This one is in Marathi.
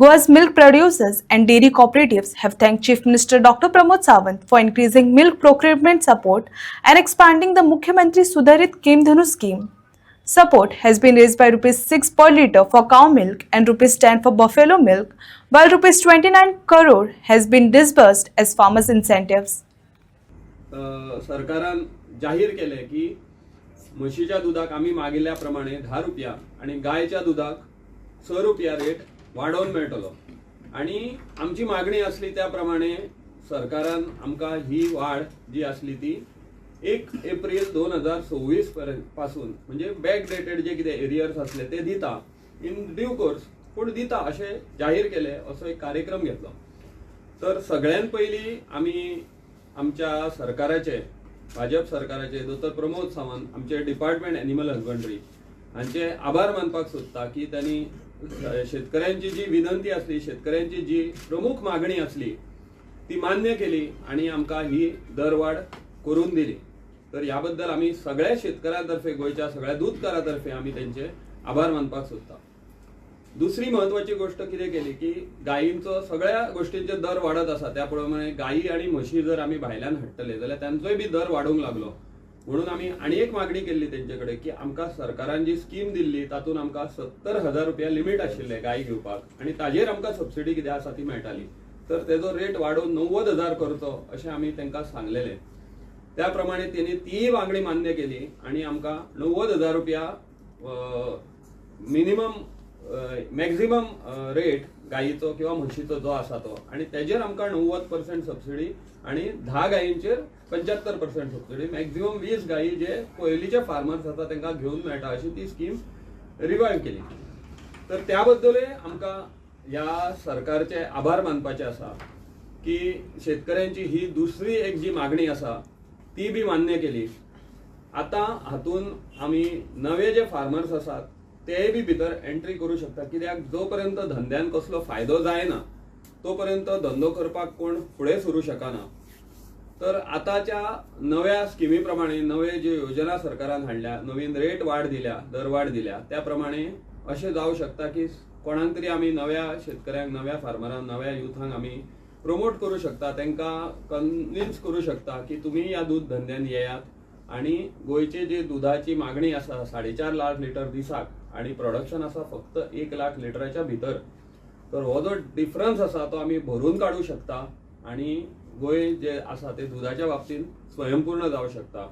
Goa's milk producers and dairy cooperatives have thanked Chief Minister Dr. Pramod Sawant for increasing milk procurement support and expanding the Mukhyamantri Sudharit Kemdhanu scheme. Support has been raised by ₹6 per litre for cow milk and ₹10 for buffalo milk, while ₹29 crore has been disbursed as farmers' incentives. सरकारान जाहीर केले की म्हशीच्या दुधाक आम्ही मागिल्ल्याप्रमाणे 10 रुपया आणि गायच्या दुधाक 6 रुपया रेट वाढवून मेळटलो आणि आमची मागणी असली त्याप्रमाणे सरकारान आमकां ही वाढ जी असली ती 1 एप्रिल 2026 पासून म्हणजे बॅक डेटेड जे कितें एरियर्स असले ते दिता इन ड्यू कोर्स पूण दिता अशें जाहीर केले असो एक कार्यक्रम घेतलो. तर सगळ्यात पयलीं आमी आमच्या सरकाराचे भाजप सरकाराचे दोतोर प्रमोद सावंत आमचे डिपार्टमेंट एनिमल हजबंड्री हांचे आभार मानपाक सोदता की त्यांनी शेतकऱ्यांची जी विनंती असली शेतकऱ्यांची जी प्रमुख मागणी असली ती मान्य केली आणि आमकां ही दरवाढ करून दिली. तर याबद्दल आम्ही सगळ्या शेतकऱ्यांतर्फे गोयच्या सगळ्या दूधकारातर्फे आम्ही त्यांचे आभार मानपाक सोदता. दुसरी महत्वाची गोष्ट कितें केली की गायींचो सगळ्या गोष्टींचे दर वाढत आसा त्या प्रमाणे गायी आणि म्हशी जर आम्ही भायल्यान हाडटले जाल्यार तांचोय बी दर वाडूंक लागलो. म्हणून आम्ही आणि एक मागणी केल्ली तेंचे कडेन की आमकां सरकारान जी स्कीम दिल्ली तातूंत आमकां 70,000 रुपया लिमीट आशिल्ले गाय घेवपाक आणि ताजेर आमकां सबसिडी कितें आसा ती मेळटाली. तर तेजो रेट वाडोवन 90,000 करचो अशें आमी तांकां सांगलेलें. त्या प्रमाणे तेणी ती मागणी मान्य केली आणि आमकां 90,000 रुपया मिनिमम मॅक्झिमम रेट गायीचो किंवा म्हशीचो जो आसा तो आणि तेजेर आमकां 90% सबसिडी आणि 10 गायींचेर 75% सबसिडी मॅक्झिमम 20 गायी जे पयलींचे फार्मर्स आसा तांकां घेवन मेळटा अशी ती स्कीम रिवायव केली. तर त्या बद्दलूय आमकां ह्या सरकारचे आभार मानपाचे आसा की शेतकऱ्यांची ही दुसरी एक जी मागणी आसा ती बी मान्य केली. आता हातून आमी नवे जे फार्मर्स आसात ते बी भितर एंट्री करू शकता कित्याक जोपर्यंत धंद्यान कसलो फायदो जायना तोपर्यंत धंदो करपाक कोण फुडें सरू शकना. तर आताच्या नव्या स्किमी प्रमाणे नवे जे योजना सरकारान हाडल्या नवीन रेट वाढ दिल्या दर वाढ दिल्या त्या प्रमाणे अशें जावं शकता की कोणाक तरी आमी नव्या शेतकऱ्यांक नव्या फार्मरांक नव्या युथांक आमी प्रमोट करू शकता तांकां कन्विन्स करू शकता की तुमी ह्या दूध धंद्यान येयात आणि गोयचे जे दुधाची मागणी आसा 4.5 लाख लिटर दिसाक आणि प्रोडक्शन आसा फक्त 1 लाख लिटराच्या भितर. तर हो जो डिफरन्स आसा तो आमी भरून काडू शकता आणि गोंय जे आसा ते दुधाच्या बाबतींत स्वयंपूर्ण जावं शकता.